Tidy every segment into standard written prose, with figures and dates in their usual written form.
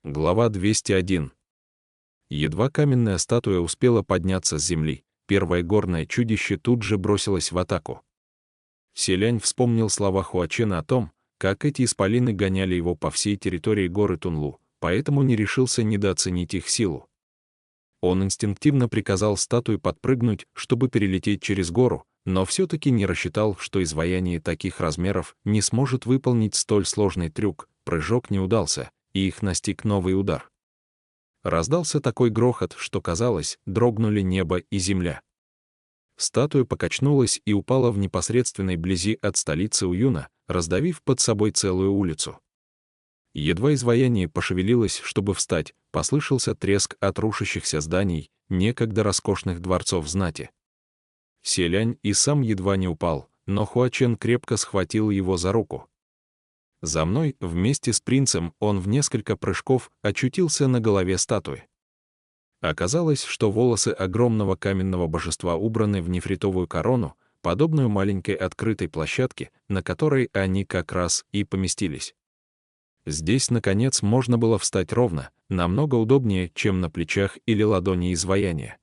Глава 201. Едва каменная статуя успела подняться с земли, первое горное чудище тут же бросилось в атаку. Селянь вспомнил слова Хуачена о том, как эти исполины гоняли его по всей территории горы Тунлу, поэтому не решился недооценить их силу. Он инстинктивно приказал статуе подпрыгнуть, чтобы перелететь через гору, но все-таки не рассчитал, что изваяние таких размеров не сможет выполнить столь сложный трюк, прыжок не удался, и их настиг новый удар. Раздался такой грохот, что, казалось, дрогнули небо и земля. Статуя покачнулась и упала в непосредственной близи от столицы Уюна, раздавив под собой целую улицу. Едва изваяние пошевелилось, чтобы встать, послышался треск от рушащихся зданий, некогда роскошных дворцов знати. Селянь и сам едва не упал, но Хуачен крепко схватил его за руку. За мной, вместе с принцем, он в несколько прыжков очутился на голове статуи. Оказалось, что волосы огромного каменного божества убраны в нефритовую корону, подобную маленькой открытой площадке, на которой они как раз и поместились. Здесь, наконец, можно было встать ровно, намного удобнее, чем на плечах или ладони изваяния.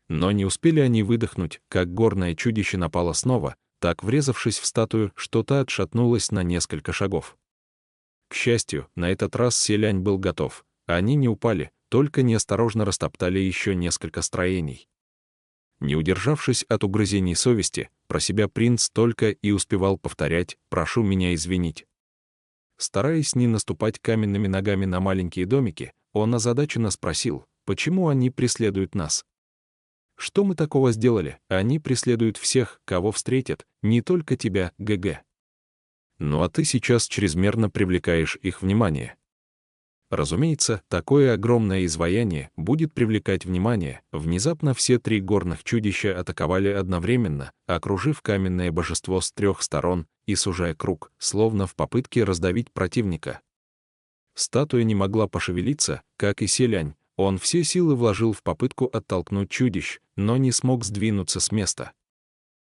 Но не успели они выдохнуть, как горное чудище напало снова, так врезавшись в статую, что та отшатнулась на несколько шагов. К счастью, на этот раз Селянь был готов. Они не упали, только неосторожно растоптали еще несколько строений. Не удержавшись от угрызений совести, про себя принц только и успевал повторять «прошу меня извинить». Стараясь не наступать каменными ногами на маленькие домики, он озадаченно спросил, почему они преследуют нас. Что мы такого сделали? Они преследуют всех, кого встретят, не только тебя, ГГ. Ну а ты сейчас чрезмерно привлекаешь их внимание. Разумеется, такое огромное изваяние будет привлекать внимание. Внезапно все три горных чудища атаковали одновременно, окружив каменное божество с трех сторон и сужая круг, словно в попытке раздавить противника. Статуя не могла пошевелиться, как и Селянь. Он все силы вложил в попытку оттолкнуть чудищ, но не смог сдвинуться с места.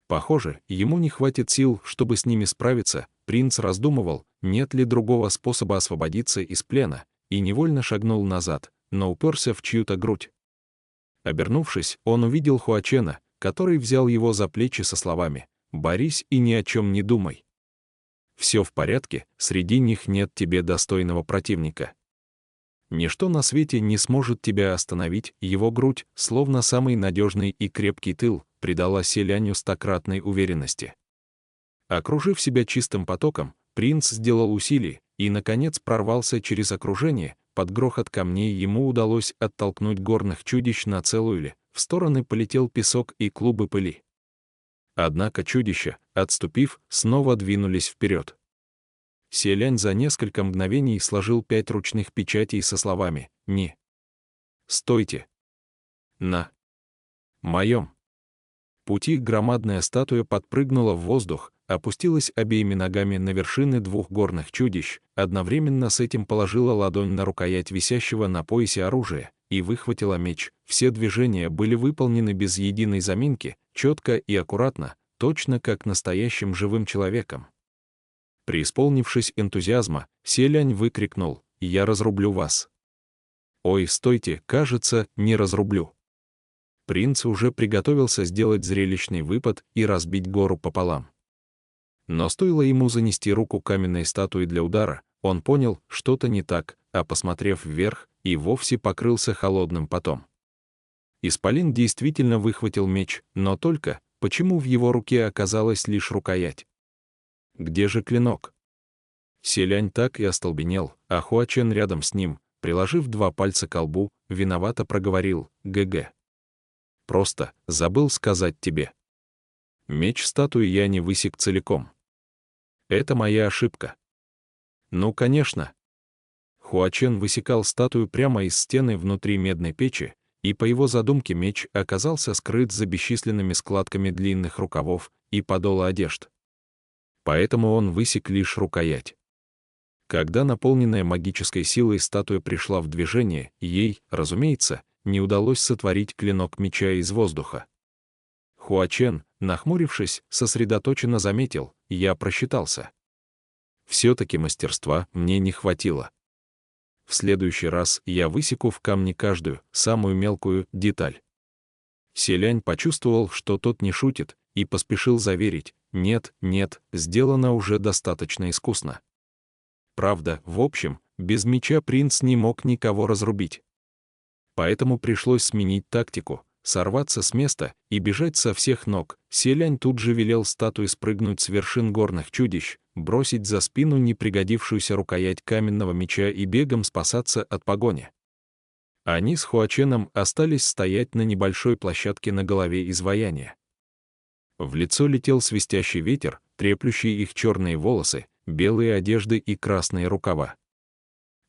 Похоже, ему не хватит сил, чтобы с ними справиться. Принц раздумывал, нет ли другого способа освободиться из плена, и невольно шагнул назад, но уперся в чью-то грудь. Обернувшись, он увидел Хуачена, который взял его за плечи со словами «Борись и ни о чем не думай. Все в порядке, среди них нет тебе достойного противника. Ничто на свете не сможет тебя остановить». Его грудь, словно самый надежный и крепкий тыл, придала Селяню стократной уверенности. Окружив себя чистым потоком, принц сделал усилие и, наконец, прорвался через окружение. Под грохот камней ему удалось оттолкнуть горных чудищ на целую ли. В стороны полетел песок и клубы пыли. Однако чудища, отступив, снова двинулись вперед. Селянь за несколько мгновений сложил 5 ручных печатей со словами «Не! Стойте! На моем пути». Громадная статуя подпрыгнула в воздух, опустилась обеими ногами на вершины 2 горных чудищ, одновременно с этим положила ладонь на рукоять висящего на поясе оружия и выхватила меч. Все движения были выполнены без единой заминки, четко и аккуратно, точно как настоящим живым человеком. Преисполнившись энтузиазма, Селянь выкрикнул «Я разрублю вас!». «Ой, стойте, кажется, не разрублю». Принц уже приготовился сделать зрелищный выпад и разбить гору пополам. Но стоило ему занести руку к каменной статуе для удара, он понял, что-то не так, а посмотрев вверх, и вовсе покрылся холодным потом. Исполин действительно выхватил меч, но только, почему в его руке оказалась лишь рукоять? Где же клинок? Селянь так и остолбенел, а Хуачен рядом с ним, приложив 2 пальца к колбу, виновато проговорил «ГГ. Просто забыл сказать тебе. Меч статуи я не высек целиком. Это моя ошибка». «Ну, конечно». Хуачен высекал статую прямо из стены внутри медной печи, и по его задумке меч оказался скрыт за бесчисленными складками длинных рукавов и подола одежд. Поэтому он высек лишь рукоять. Когда наполненная магической силой статуя пришла в движение, ей, разумеется, не удалось сотворить клинок меча из воздуха. Хуачен, нахмурившись, сосредоточенно заметил, я просчитался. Все-таки мастерства мне не хватило. в следующий раз я высеку в камне каждую, самую мелкую деталь. Селянь почувствовал, что тот не шутит, и поспешил заверить: «Нет, нет, сделано уже достаточно искусно». Правда, в общем, без меча принц не мог никого разрубить. Поэтому пришлось сменить тактику, сорваться с места и бежать со всех ног. Селянь тут же велел статуе спрыгнуть с вершин горных чудищ, бросить за спину непригодившуюся рукоять каменного меча и бегом спасаться от погони. Они с Хуаченом остались стоять на небольшой площадке на голове изваяния. В лицо летел свистящий ветер, треплющий их черные волосы, белые одежды и красные рукава.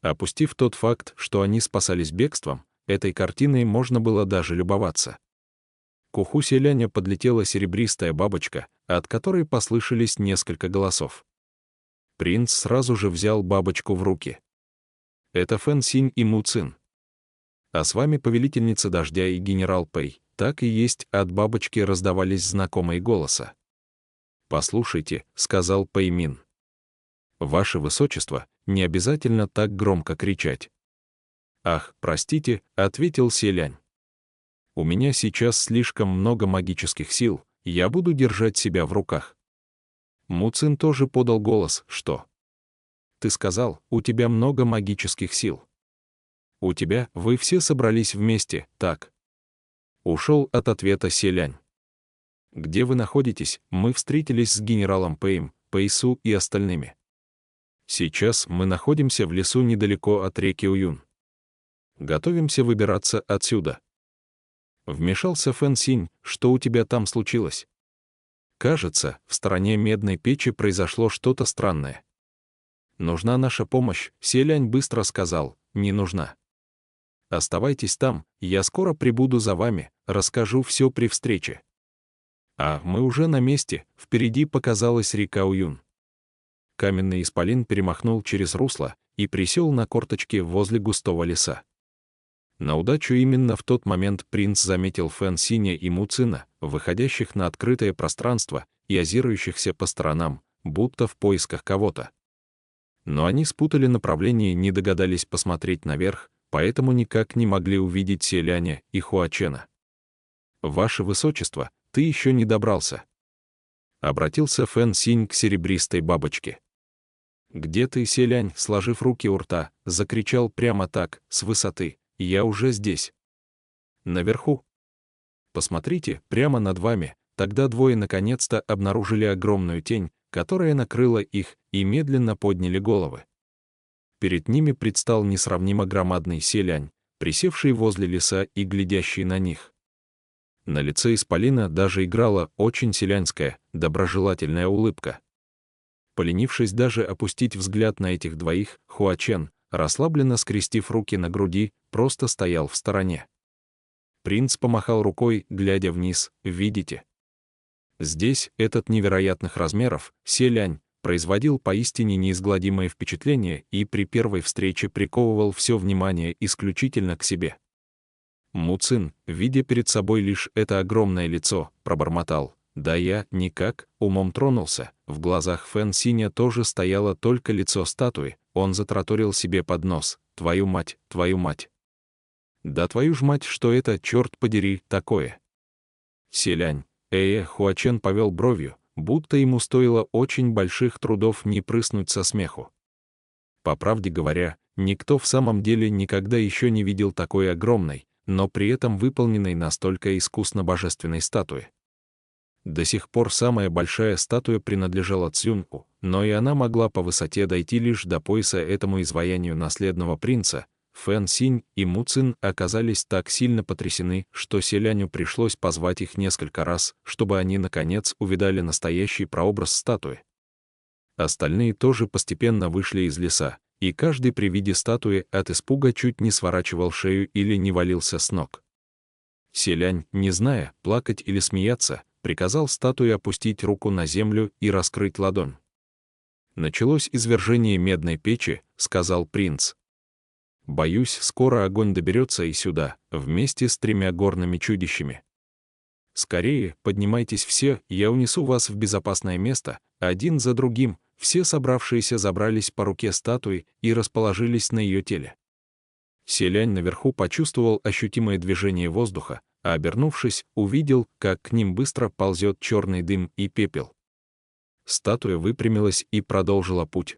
Опустив тот факт, что они спасались бегством, этой картиной можно было даже любоваться. К уху селяня подлетела серебристая бабочка, от которой послышались несколько голосов. Принц сразу же взял бабочку в руки. «Это Фэн Синь и Му Цин. А с вами повелительница дождя и генерал Пэй». Так и есть, от бабочки раздавались знакомые голоса. «Послушайте», — сказал Пэй Мин. «Ваше высочество, не обязательно так громко кричать». «Ах, простите», — ответил селянь. «У меня сейчас слишком много магических сил, я буду держать себя в руках». Му Цин тоже подал голос: «Что? Ты сказал, у тебя много магических сил. У тебя, вы все собрались вместе, так?» Ушел от ответа селянь. «Где вы находитесь?» Мы встретились с генералом Пэем, Пэйсу и остальными. Сейчас мы находимся в лесу недалеко от реки Уюн. Готовимся выбираться отсюда. Вмешался Фэн Синь: «Что у тебя там случилось?» «Кажется, в стороне медной печи произошло что-то странное». «Нужна наша помощь», — селянь быстро сказал. «Не нужна. Оставайтесь там, я скоро прибуду за вами, расскажу все при встрече». А мы уже на месте, впереди показалась река Уюн. Каменный исполин перемахнул через русло и присел на корточки возле густого леса. На удачу именно в тот момент принц заметил Фэн Синя и Му Цина, выходящих на открытое пространство и озирающихся по сторонам, будто в поисках кого-то. Но они спутали направление и не догадались посмотреть наверх, поэтому никак не могли увидеть селяня и Хуачена. «Ваше высочество, ты еще не добрался», — обратился Фэн Синь к серебристой бабочке. «Где ты, селянь?» — сложив руки у рта, закричал прямо так, с высоты: «Я уже здесь. Наверху. Посмотрите, прямо над вами». Тогда двое наконец-то обнаружили огромную тень, которая накрыла их, и медленно подняли головы. Перед ними предстал несравнимо громадный селянь, присевший возле леса и глядящий на них. На лице исполина даже играла очень селянская, доброжелательная улыбка. Поленившись даже опустить взгляд на этих двоих, Хуачен, расслабленно скрестив руки на груди, просто стоял в стороне. Принц помахал рукой, глядя вниз: «Видите? Здесь этот невероятных размеров селянь производил поистине неизгладимое впечатление и при первой встрече приковывал все внимание исключительно к себе». Му Цин, видя перед собой лишь это огромное лицо, пробормотал: «Да я никак», умом тронулся. В глазах Фэн Синя тоже стояло только лицо статуи. Он затраторил себе под нос: «Твою мать, твою мать! Да твою ж мать, что это, черт подери, такое?» «Селянь». Хуачен повел бровью, будто ему стоило очень больших трудов не прыснуть со смеху. По правде говоря, никто в самом деле никогда еще не видел такой огромной, но при этом выполненной настолько искусно божественной статуи. До сих пор самая большая статуя принадлежала Цзюньку, но и она могла по высоте дойти лишь до пояса этому изваянию наследного принца. Фэн Синь и Му Цин оказались так сильно потрясены, что селяню пришлось позвать их несколько раз, чтобы они, наконец, увидали настоящий прообраз статуи. Остальные тоже постепенно вышли из леса, и каждый при виде статуи от испуга чуть не сворачивал шею или не валился с ног. Селянь, не зная, плакать или смеяться, приказал статуе опустить руку на землю и раскрыть ладонь. «Началось извержение медной печи», — сказал принц. «Боюсь, скоро огонь доберется и сюда, вместе с 3 горными чудищами. Скорее, поднимайтесь все, я унесу вас в безопасное место». Один за другим все собравшиеся забрались по руке статуи и расположились на ее теле. Селянь наверху почувствовал ощутимое движение воздуха, а обернувшись, увидел, как к ним быстро ползет черный дым и пепел. Статуя выпрямилась и продолжила путь.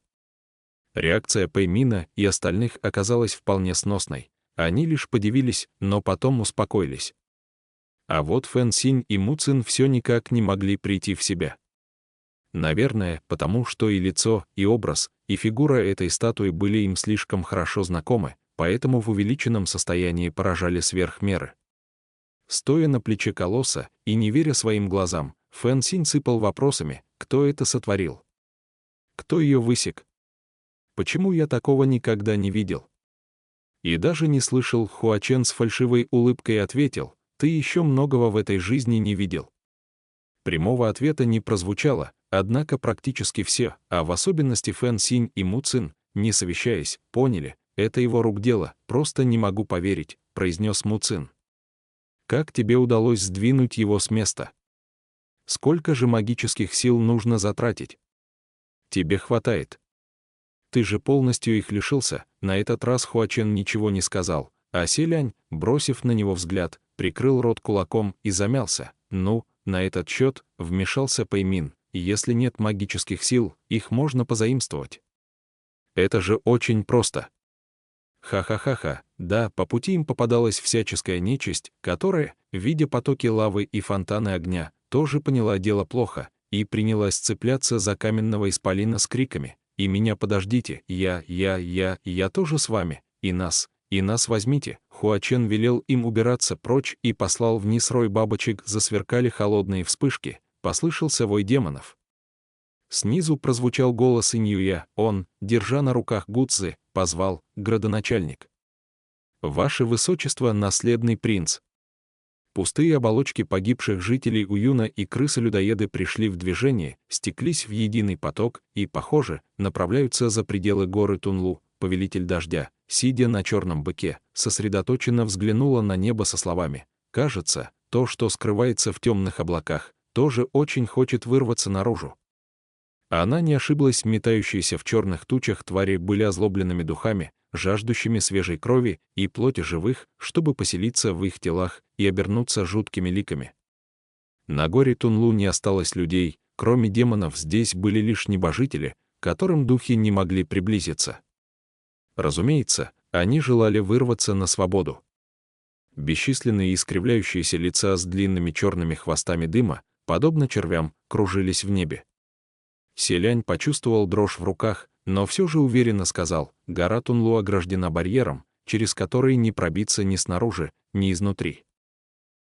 Реакция Пэймина и остальных оказалась вполне сносной. Они лишь подивились, но потом успокоились. А вот Фэн Синь и Му Цин все никак не могли прийти в себя. Наверное, потому что и лицо, и образ, и фигура этой статуи были им слишком хорошо знакомы, поэтому в увеличенном состоянии поражали сверх меры. Стоя на плече колосса и не веря своим глазам, Фэн Синь сыпал вопросами, кто это сотворил? Кто ее высек? Почему я такого никогда не видел? И даже не слышал. Хуачен с фальшивой улыбкой ответил, ты еще многого в этой жизни не видел. Прямого ответа не прозвучало, однако практически все, а в особенности Фэн Синь и Му Цин, не совещаясь, поняли, это его рук дело, просто не могу поверить, произнес Му Цин. Как тебе удалось сдвинуть его с места? Сколько же магических сил нужно затратить? Тебе хватает. Ты же полностью их лишился. На этот раз Хуачен ничего не сказал, а Селянь, бросив на него взгляд, прикрыл рот кулаком и замялся. Ну, на этот счет вмешался Пэймин, если нет магических сил, их можно позаимствовать. Это же очень просто. Ха-ха-ха-ха, да, по пути им попадалась всяческая нечисть, которая, видя потоки лавы и фонтаны огня, тоже поняла дело плохо и принялась цепляться за каменного исполина с криками: «И меня подождите, я тоже с вами, и нас возьмите». Хуачен велел им убираться прочь и послал вниз рой бабочек, засверкали холодные вспышки, послышался вой демонов. Снизу прозвучал голос Иньюя, он, держа на руках Гуцзы, позвал: «Градоначальник». «Ваше Высочество, наследный принц». Пустые оболочки погибших жителей Уюна и крысы-людоеды пришли в движение, стеклись в единый поток и, похоже, направляются за пределы горы Тунлу. Повелитель дождя, сидя на черном быке, сосредоточенно взглянула на небо со словами: «Кажется, то, что скрывается в темных облаках, тоже очень хочет вырваться наружу». Она не ошиблась, метающиеся в черных тучах твари были озлобленными духами, жаждущими свежей крови и плоти живых, чтобы поселиться в их телах и обернуться жуткими ликами. На горе Тунлу не осталось людей, кроме демонов здесь были лишь небожители, к которым духи не могли приблизиться. Разумеется, они желали вырваться на свободу. Бесчисленные искривляющиеся лица с длинными черными хвостами дыма, подобно червям, кружились в небе. Селянь почувствовал дрожь в руках, но все же уверенно сказал: гора Тунлу ограждена барьером, через который не пробиться ни снаружи, ни изнутри.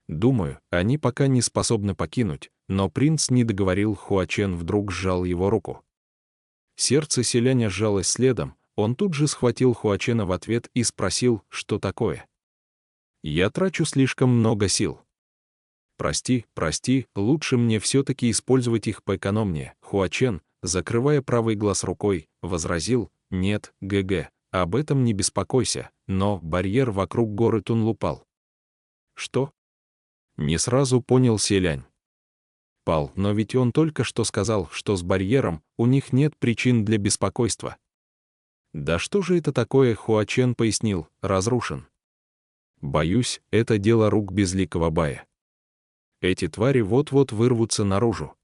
Думаю, они пока не способны покинуть, но принц не договорил. Хуачен вдруг сжал его руку. Сердце селяня сжалось следом, он тут же схватил Хуачена в ответ и спросил, что такое. «Я трачу слишком много сил. Прости, лучше мне все-таки использовать их поэкономнее». Хуачен, закрывая правый глаз рукой, возразил: «Нет, ГГ, об этом не беспокойся, но барьер вокруг горы Тунлу пал». «Что?» Не сразу понял селянь. «Пал, но ведь он только что сказал, что с барьером у них нет причин для беспокойства». «Да что же это такое?» Хуачен пояснил: «разрушен». «Боюсь, это дело рук безликого Бая. Эти твари вот-вот вырвутся наружу».